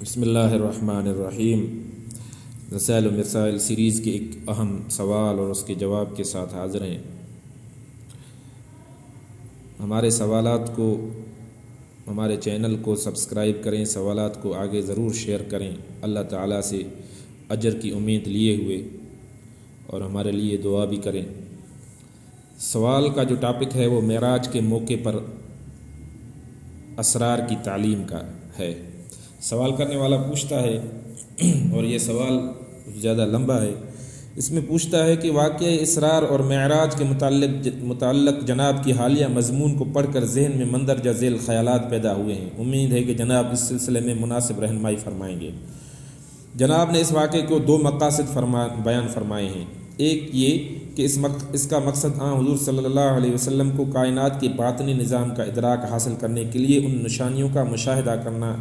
بسم اللہ الرحمن الرحیم۔ رسائل و مسائل سیریز کے ایک اہم سوال اور اس کے جواب کے ساتھ حاضر ہیں۔ ہمارے سوالات کو، ہمارے چینل کو سبسکرائب کریں، سوالات کو آگے ضرور شیئر کریں، اللہ تعالیٰ سے اجر کی امید لیے ہوئے، اور ہمارے لیے دعا بھی کریں۔ سوال کا جو ٹاپک ہے وہ معراج کے موقع پر اسرار کی تعلیم کا ہے۔ سوال کرنے والا پوچھتا ہے، اور یہ سوال زیادہ لمبا ہے، اس میں پوچھتا ہے کہ واقعہ اسرار اور معراج کے متعلق جناب کی حالیہ مضمون کو پڑھ کر ذہن میں مندرجہ ذیل خیالات پیدا ہوئے ہیں۔ امید ہے کہ جناب اس سلسلے میں مناسب رہنمائی فرمائیں گے۔ جناب نے اس واقعے کو دو مقاصد بیان فرمائے ہیں۔ ایک یہ کہ اس کا مقصد حضور صلی اللہ علیہ وسلم کو کائنات کے باطنی نظام کا ادراک حاصل کرنے کے لیے ان نشانیوں کا مشاہدہ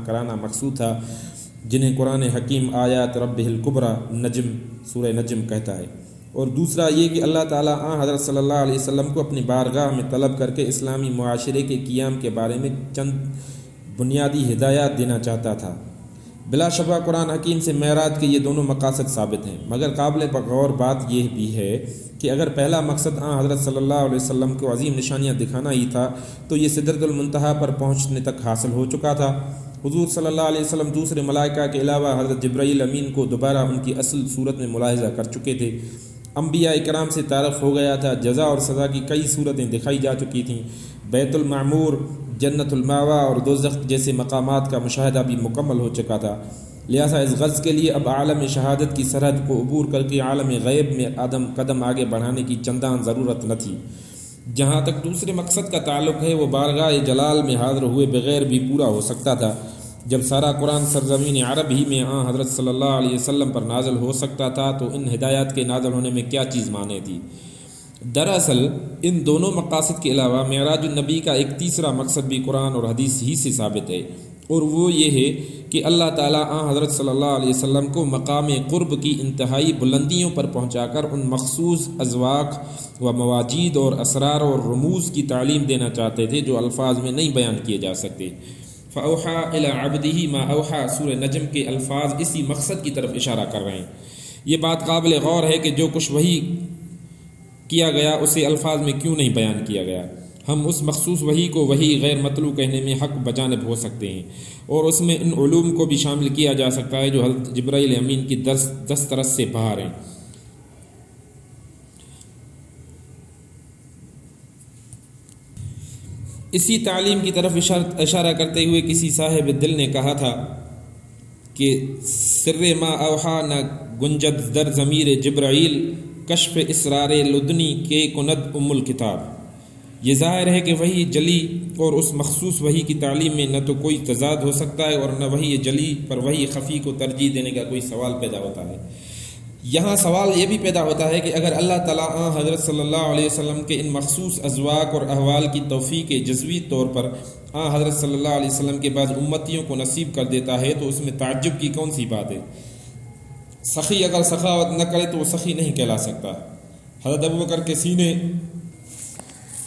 کرانا مقصود تھا جنہیں قرآن حکیم آیات ربہ الکبریٰ نجم سورہ نجم کہتا ہے، اور دوسرا یہ کہ اللہ تعالیٰ حضرت صلی اللہ علیہ وسلم کو اپنی بارگاہ میں طلب کر کے اسلامی معاشرے کے قیام کے بارے میں چند بنیادی ہدایات دینا چاہتا تھا۔ بلا شبہ قرآن حکیم سے معراج کے یہ دونوں مقاصد ثابت ہیں، مگر قابل غور بات یہ بھی ہے کہ اگر پہلا مقصد حضرت صلی اللہ علیہ وسلم کو عظیم نشانیاں دکھانا ہی تھا تو یہ سدرۃ المنتہا پر پہنچنے تک حاصل ہو چکا تھا۔ حضور صلی اللہ علیہ وسلم دوسرے ملائکہ کے علاوہ حضرت جبرائیل امین کو دوبارہ ان کی اصل صورت میں ملاحظہ کر چکے تھے۔ انبیاء کرام سے تعارف ہو گیا تھا، جزا اور سزا کی کئی صورتیں دکھائی جا چکی تھیں، بیت المعمور، جنت المأویٰ اور دوزخ جیسے مقامات کا مشاہدہ بھی مکمل ہو چکا تھا۔ لہٰذا اس غرض کے لیے اب عالم شہادت کی سرحد کو عبور کر کے عالم غیب میں قدم آگے بڑھانے کی چندان ضرورت نہ تھی۔ جہاں تک دوسرے مقصد کا تعلق ہے، وہ بارگاہ جلال میں حاضر ہوئے بغیر بھی پورا ہو سکتا تھا۔ جب سارا قرآن سرزمین عرب ہی میں حضرت صلی اللہ علیہ وسلم پر نازل ہو سکتا تھا تو ان ہدایات کے نازل ہونے میں کیا چیز مانے تھی؟ دراصل ان دونوں مقاصد کے علاوہ معراج النبی کا ایک تیسرا مقصد بھی قرآن اور حدیث ہی سے ثابت ہے، اور وہ یہ ہے کہ اللہ تعالیٰ حضرت صلی اللہ علیہ وسلم کو مقام قرب کی انتہائی بلندیوں پر پہنچا کر ان مخصوص اذواق و مواجید اور اسرار اور رموز کی تعلیم دینا چاہتے تھے جو الفاظ میں نہیں بیان کیے جا سکتے۔ فَأَوْحَىٰ إِلَىٰ عَبْدِهِ مَا أَوْحَىٰ سورہ نجم کے الفاظ اسی مقصد کی طرف اشارہ کر رہے ہیں۔ یہ بات قابل غور ہے کہ جو کچھ وحی کیا گیا اسے الفاظ میں کیوں نہیں بیان کیا گیا۔ ہم اس مخصوص وحی کو وحی غیر مطلوع کہنے میں حق بجانب ہو سکتے ہیں، اور اس میں ان علوم کو بھی شامل کیا جا سکتا ہے جو حضرت جبرائیل امین کی دسترس سے باہر ہیں۔ اسی تعلیم کی طرف اشارہ کرتے ہوئے کسی صاحب دل نے کہا تھا کہ سر ما اوحا نہ گنجد در ضمیر جبرائیل کشف اسرار لدنی کے کند ام الکتاب۔ یہ ظاہر ہے کہ وحی جلی اور اس مخصوص وحی کی تعلیم میں نہ تو کوئی تضاد ہو سکتا ہے اور نہ وحی جلی پر وحی خفی کو ترجیح دینے کا کوئی سوال پیدا ہوتا ہے۔ یہاں سوال یہ بھی پیدا ہوتا ہے کہ اگر اللہ تعالیٰ حضرت صلی اللہ علیہ وسلم کے ان مخصوص اذواق اور احوال کی توفیق جزوی طور پر حضرت صلی اللہ علیہ وسلم کے بعض امتیوں کو نصیب کر دیتا ہے تو اس میں تعجب کی کون سی بات ہے؟ سخی اگر سخاوت نہ کرے تو وہ سخی نہیں کہلا سکتا۔ حضرت ابوبکر کے سینے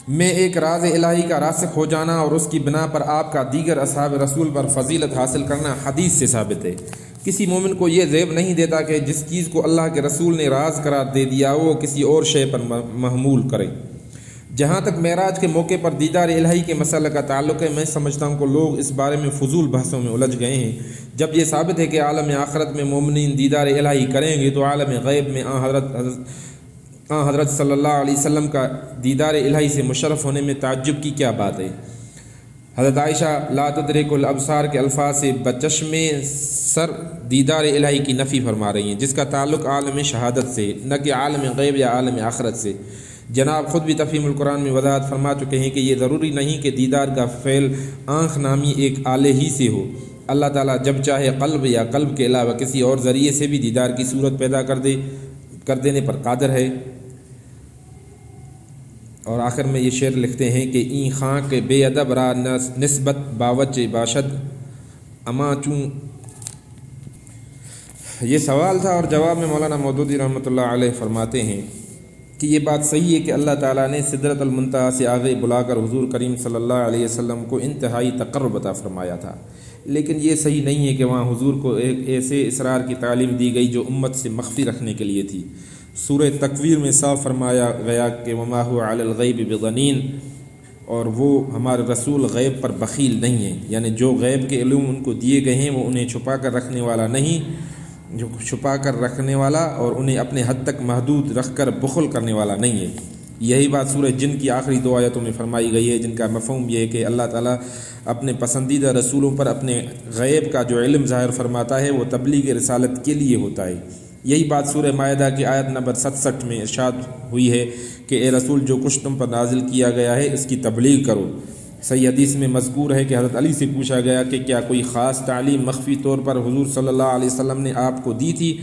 میں ایک راز الہی کا راسخ ہو جانا اور اس کی بنا پر آپ کا دیگر اصحاب رسول پر فضیلت حاصل کرنا حدیث سے ثابت ہے۔ کسی مومن کو یہ زیب نہیں دیتا کہ جس چیز کو اللہ کے رسول نے راز قرار دے دیا وہ کسی اور شے پر محمول کرے۔ جہاں تک معراج کے موقع پر دیدار الہی کے مسئلہ کا تعلق ہے، میں سمجھتا ہوں کہ لوگ اس بارے میں فضول بحثوں میں الجھ گئے ہیں۔ جب یہ ثابت ہے کہ عالم آخرت میں مومنین دیدار الہی کریں گے تو عالم غیب میں حضرت صلی اللہ علیہ وسلم کا دیدار الہی سے مشرف ہونے میں تعجب کی کیا بات ہے؟ حضرت عائشہ لا تدرک الابصار کے الفاظ سے بچشم سر دیدار الہی کی نفی فرما رہی ہیں، جس کا تعلق عالم شہادت سے نہ کہ عالم غیب یا عالم آخرت سے۔ جناب خود بھی تفہیم القرآن میں وضاحت فرما چکے ہیں کہ یہ ضروری نہیں کہ دیدار کا فعل آنکھ نامی ایک آلے ہی سے ہو۔ اللہ تعالیٰ جب چاہے قلب یا قلب کے علاوہ کسی اور ذریعے سے بھی دیدار کی صورت پیدا کر دینے پر قادر ہے۔ اور آخر میں یہ شعر لکھتے ہیں کہ این خاں کے بے ادب را نسبت باوچ باشد اما چوں۔ یہ سوال تھا، اور جواب میں مولانا مودودی رحمۃ اللہ علیہ فرماتے ہیں کہ یہ بات صحیح ہے کہ اللہ تعالیٰ نے سدرۃ المنتہا سے آگے بلا کر حضور کریم صلی اللہ علیہ وسلم کو انتہائی تقرب عطا فرمایا تھا، لیکن یہ صحیح نہیں ہے کہ وہاں حضور کو ایک ایسے اسرار کی تعلیم دی گئی جو امت سے مخفی رکھنے کے لیے تھی۔ سورہ تکویر میں صاف فرمایا گیا کہ وما هو علی الغیب بضنین، اور وہ ہمارے رسول غیب پر بخیل نہیں ہیں، یعنی جو غیب کے علوم ان کو دیے گئے ہیں وہ انہیں چھپا کر رکھنے والا نہیں، جو چھپا کر رکھنے والا اور انہیں اپنے حد تک محدود رکھ کر بخل کرنے والا نہیں ہے۔ یہی بات سورہ جن کی آخری 2 آیتوں میں فرمائی گئی ہے، جن کا مفہوم یہ ہے کہ اللہ تعالیٰ اپنے پسندیدہ رسولوں پر اپنے غیب کا جو علم ظاہر فرماتا ہے وہ تبلیغ رسالت کے لیے ہوتا ہے۔ یہی بات سورہ مائدہ کی آیت نمبر 67 میں ارشاد ہوئی ہے کہ اے رسول جو کچھ تم پر نازل کیا گیا ہے اس کی تبلیغ کرو۔ صحیح حدیث میں مذکور ہے کہ حضرت علی سے پوچھا گیا کہ کیا کوئی خاص تعلیم مخفی طور پر حضور صلی اللہ علیہ وسلم نے آپ کو دی تھی؟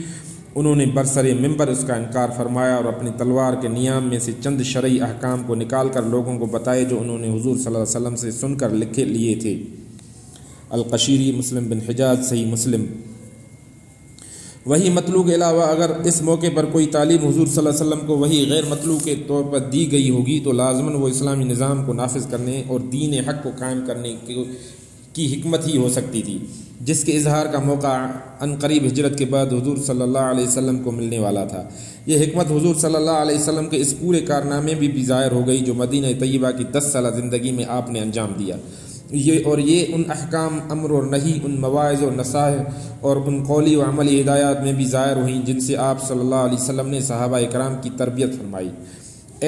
انہوں نے برسر ممبر اس کا انکار فرمایا اور اپنی تلوار کے نیام میں سے چند شرعی احکام کو نکال کر لوگوں کو بتائے جو انہوں نے حضور صلی اللہ علیہ وسلم سے سن کر لکھے لیے تھے۔ القشیری مسلم بن حجاز صحیح مسلم۔ وہی مطلوع کے علاوہ اگر اس موقع پر کوئی تعلیم حضور صلی اللہ علیہ وسلم کو وہی غیر مطلوع کے طور پر دی گئی ہوگی تو لازماً وہ اسلامی نظام کو نافذ کرنے اور دین حق کو قائم کرنے کی حکمت ہی ہو سکتی تھی، جس کے اظہار کا موقع عنقریب ہجرت کے بعد حضور صلی اللہ علیہ وسلم کو ملنے والا تھا۔ یہ حکمت حضور صلی اللہ علیہ وسلم کے اس پورے کارنامے بھی ظاہر ہو گئی جو مدینہ طیبہ کی 10 سالہ زندگی میں آپ نے انجام دیا۔ یہ ان احکام امر اور نہی، ان مواعظ اور نصائح اور ان قولی و عملی ہدایات میں بھی ظاہر ہوئیں جن سے آپ صلی اللہ علیہ وسلم نے صحابہ کرام کی تربیت فرمائی۔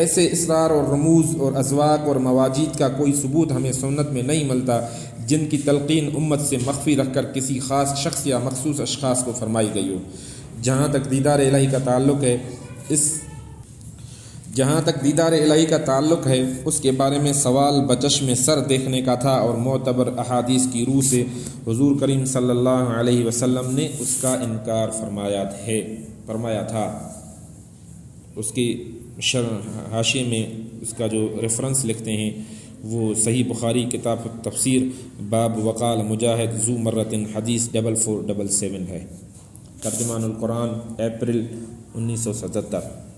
ایسے اسرار اور رموز اور ازواق اور مواجید کا کوئی ثبوت ہمیں سنت میں نہیں ملتا جن کی تلقین امت سے مخفی رکھ کر کسی خاص شخص یا مخصوص اشخاص کو فرمائی گئی ہو۔ جہاں تک دیدار الہی کا تعلق ہے اس کے بارے میں سوال بچشم سر دیکھنے کا تھا، اور معتبر احادیث کی روح سے حضور کریم صلی اللہ علیہ وسلم نے اس کا انکار فرمایا تھا۔ اس کی حاشیے میں اس کا جو ریفرنس لکھتے ہیں وہ صحیح بخاری کتاب تفسیر باب وقال مجاہد ذو مرتن حدیث 4477 ہے۔ ترجمان القرآن اپریل 1977۔